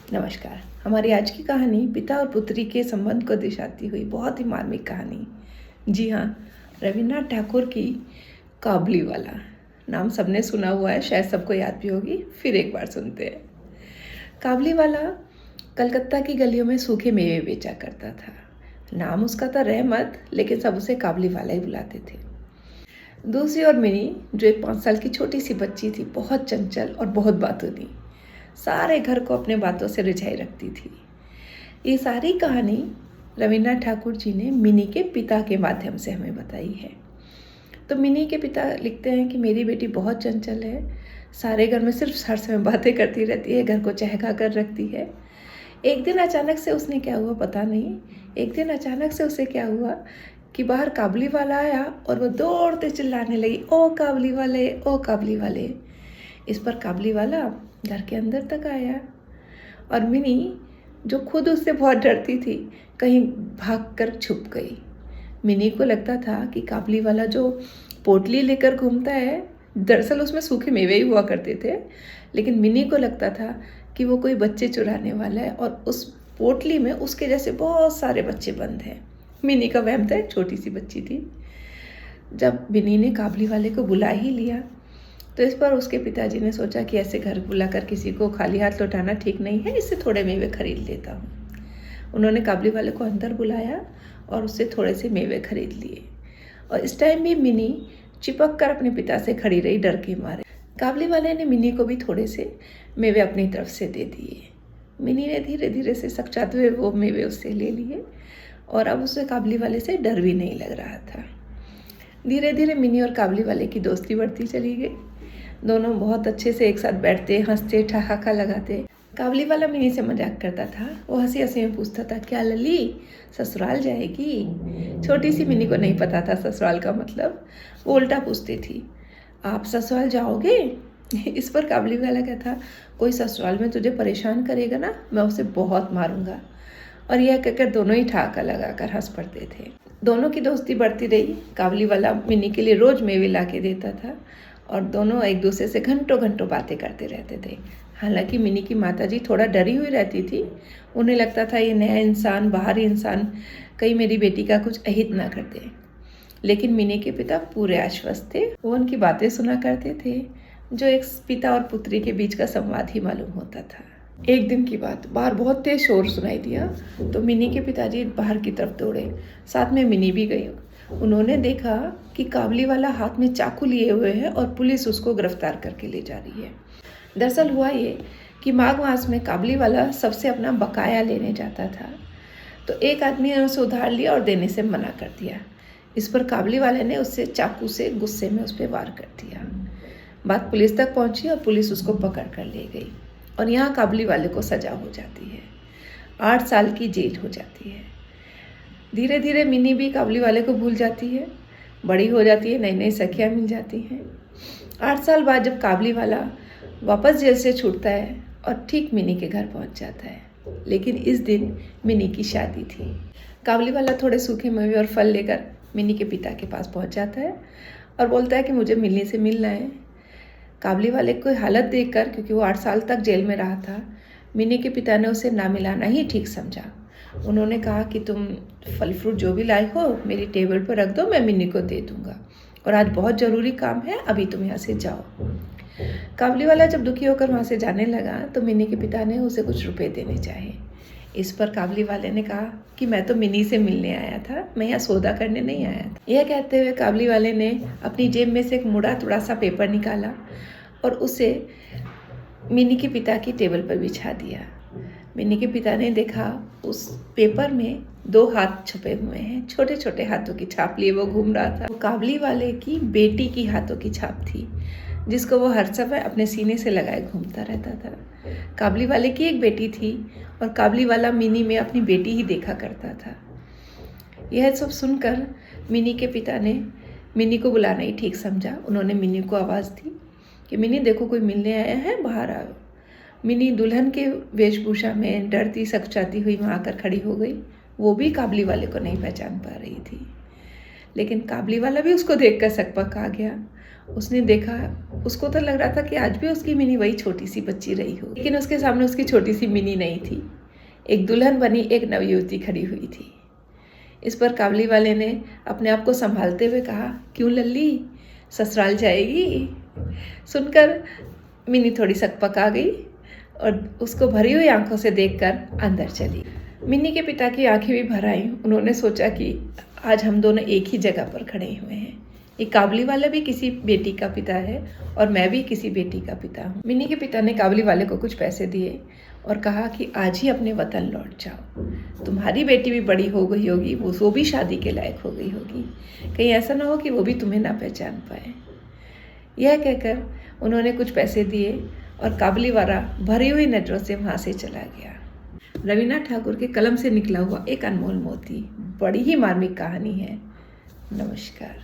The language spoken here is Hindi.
नमस्कार। हमारी आज की कहानी पिता और पुत्री के संबंध को दर्शाती हुई बहुत ही मार्मिक कहानी। जी हाँ, रविन्द्रनाथ टैगोर की काबुलीवाला नाम सबने सुना हुआ है, शायद सबको याद भी होगी। फिर एक बार सुनते हैं। काबुलीवाला कलकत्ता की गलियों में सूखे मेवे बेचा करता था। नाम उसका था रहमत, लेकिन सब उसे काबुलीवाला ही बुलाते थे। दूसरी ओर मिनी, जो एक 5 साल की छोटी सी बच्ची थी, बहुत चंचल और बहुत बातूनी, सारे घर को अपने बातों से रिझाई रखती थी। ये सारी कहानी रविन्द्रनाथ ठाकुर जी ने मिनी के पिता के माध्यम से हमें बताई है। तो मिनी के पिता लिखते हैं कि मेरी बेटी बहुत चंचल है, सारे घर में सिर्फ हर समय बातें करती रहती है, घर को चहका कर रखती है। एक दिन अचानक से उसने क्या हुआ पता नहीं, एक दिन अचानक से उसे क्या हुआ कि बाहर काबुलीवाला आया और वो दौड़ते चिल्लाने लगी, ओ काबुलीवाले, ओ काबुलीवाले। इस पर काबुलीवाला घर के अंदर तक आया और मिनी, जो खुद उससे बहुत डरती थी, कहीं भागकर छुप गई। मिनी को लगता था कि काबुलीवाला जो पोटली लेकर घूमता है, दरअसल उसमें सूखे मेवे ही हुआ करते थे, लेकिन मिनी को लगता था कि वो कोई बच्चे चुराने वाला है और उस पोटली में उसके जैसे बहुत सारे बच्चे बंद हैं। मिनी का वहम था, एक छोटी सी बच्ची थी। जब मिनी ने काबुलीवाले को बुला ही लिया तो इस पर उसके पिताजी ने सोचा कि ऐसे घर बुलाकर किसी को खाली हाथ लौटाना ठीक नहीं है, इससे थोड़े मेवे खरीद लेता हूँ। उन्होंने काबुलीवाले को अंदर बुलाया और उससे थोड़े से मेवे खरीद लिए। और इस टाइम भी मिनी चिपक कर अपने पिता से खड़ी रही, डर के मारे। काबुलीवाले ने मिनी को भी थोड़े से मेवे अपनी तरफ से दे दिए। मिनी ने धीरे धीरे से सकचाते हुए वो मेवे उससे ले लिए और अब उसे काबुलीवाले से डर भी नहीं लग रहा था। धीरे धीरे मिनी और काबुलीवाले की दोस्ती बढ़ती चली गई। दोनों बहुत अच्छे से एक साथ बैठते, हंसते, ठहाका लगाते। काबुलीवाला मिनी से मजाक करता था। वो हंसी हंसी में पूछता था, क्या लली, ससुराल जाएगी? छोटी सी मिनी को नहीं पता था ससुराल का मतलब। वो उल्टा पूछती थी, आप ससुराल जाओगे? इस पर काबुलीवाला कहता, कोई ससुराल में तुझे परेशान करेगा ना, मैं उसे बहुत मारूंगा। और यह कहकर दोनों ही ठहाका लगाकर हंस पड़ते थे। दोनों की दोस्ती बढ़ती रही। काबुलीवाला मिनी के लिए रोज मेवे ला के देता था और दोनों एक दूसरे से घंटों घंटों बातें करते रहते थे। हालांकि मिनी की माताजी थोड़ा डरी हुई रहती थी। उन्हें लगता था ये नया इंसान, बाहरी इंसान, कहीं मेरी बेटी का कुछ अहित ना कर दे। लेकिन मिनी के पिता पूरे आश्वस्त थे। वो उनकी बातें सुना करते थे, जो एक पिता और पुत्री के बीच का संवाद ही मालूम होता था। एक दिन की बात, बाहर बहुत तेज शोर सुनाई दिया तो मिनी के पिताजी बाहर की तरफ दौड़े। साथ में मिनी भी गई। उन्होंने देखा कि काबुलीवाला हाथ में चाकू लिए हुए है और पुलिस उसको गिरफ्तार करके ले जा रही है। दरअसल हुआ ये कि माघ मास में काबुलीवाला सबसे अपना बकाया लेने जाता था, तो एक आदमी ने उसे उधार लिया और देने से मना कर दिया। इस पर काबुलीवाले ने उससे चाकू से गुस्से में उस पर वार कर दिया। बात पुलिस तक पहुंची और पुलिस उसको पकड़ कर ले गई और यहाँ काबुलीवाले को सजा हो जाती है। 8 साल की जेल हो जाती है। धीरे धीरे मिनी भी काबुलीवाले को भूल जाती है, बड़ी हो जाती है, नई नई सखियाँ मिल जाती हैं। 8 साल बाद जब काबुलीवाला वापस जेल से छूटता है और ठीक मिनी के घर पहुंच जाता है, लेकिन इस दिन मिनी की शादी थी। काबुलीवाला थोड़े सूखे मेवे और फल लेकर मिनी के पिता के पास पहुंच जाता है और बोलता है कि मुझे मिनी से मिलना है। काबुलीवाले की हालत देखकर, क्योंकि वो 8 साल तक जेल में रहा था, मिनी के पिता ने उसे ना मिलाना ही ठीक समझा। उन्होंने कहा कि तुम फल फ्रूट जो भी लाई हो मेरी टेबल पर रख दो, मैं मिनी को दे दूंगा, और आज बहुत ज़रूरी काम है, अभी तुम यहाँ से जाओ। काबुलीवाला जब दुखी होकर वहाँ से जाने लगा तो मिनी के पिता ने उसे कुछ रुपए देने चाहे। इस पर काबुलीवाले ने कहा कि मैं तो मिनी से मिलने आया था, मैं यहाँ सौदा करने नहीं आया था। यह कहते हुए काबुलीवाले ने अपनी जेब में से एक मुड़ा तुड़ा सा पेपर निकाला और उसे मिनी के पिता की टेबल पर बिछा दिया। मिनी के पिता ने देखा उस पेपर में 2 हाथ छुपे हुए हैं, छोटे छोटे हाथों की छाप लिए वो घूम रहा था। वो काबुलीवाले की बेटी की हाथों की छाप थी, जिसको वो हर समय अपने सीने से लगाए घूमता रहता था। काबुलीवाले की एक बेटी थी और काबुलीवाला मिनी में अपनी बेटी ही देखा करता था। यह सब सुनकर मिनी के पिता ने मिनी को बुलाना ही ठीक समझा। उन्होंने मिनी को आवाज़ दी कि मिनी देखो, कोई मिलने आया है, बाहर आओ। मिनी दुल्हन के वेशभूषा में डरती सकचाती हुई वहाँ आकर खड़ी हो गई। वो भी काबुलीवाले को नहीं पहचान पा रही थी, लेकिन काबुलीवाला भी उसको देखकर सकपक आ गया उसने देखा, उसको तो लग रहा था कि आज भी उसकी मिनी वही छोटी सी बच्ची रही हो, लेकिन उसके सामने उसकी छोटी सी मिनी नहीं थी। एक दुल्हन बनी एक नवयुवती खड़ी हुई थी। इस पर काबली वाले ने अपने आप को संभालते हुए कहा, क्यों लल्ली, ससुराल जाएगी? सुनकर मिनी थोड़ी सकपका गई और उसको भरी हुई आंखों से देखकर अंदर चली। मिनी के पिता की आंखें भी भर आईं। उन्होंने सोचा कि आज हम दोनों एक ही जगह पर खड़े हुए हैं। ये काबली वाला भी किसी बेटी का पिता है और मैं भी किसी बेटी का पिता हूँ। मिनी के पिता ने काबली वाले को कुछ पैसे दिए और कहा कि आज ही अपने वतन लौट जाओ। तुम्हारी बेटी भी बड़ी हो गई होगी, वो भी शादी के लायक हो गई होगी, कहीं ऐसा ना हो कि वो भी तुम्हें ना पहचान पाए। यह कहकर उन्होंने कुछ पैसे दिए और काबली वाला भरी हुई नजरों से वहाँ से चला गया। रवीन्द्रनाथ ठाकुर के कलम से निकला हुआ एक अनमोल मोती। बड़ी ही मार्मिक कहानी है। नमस्कार।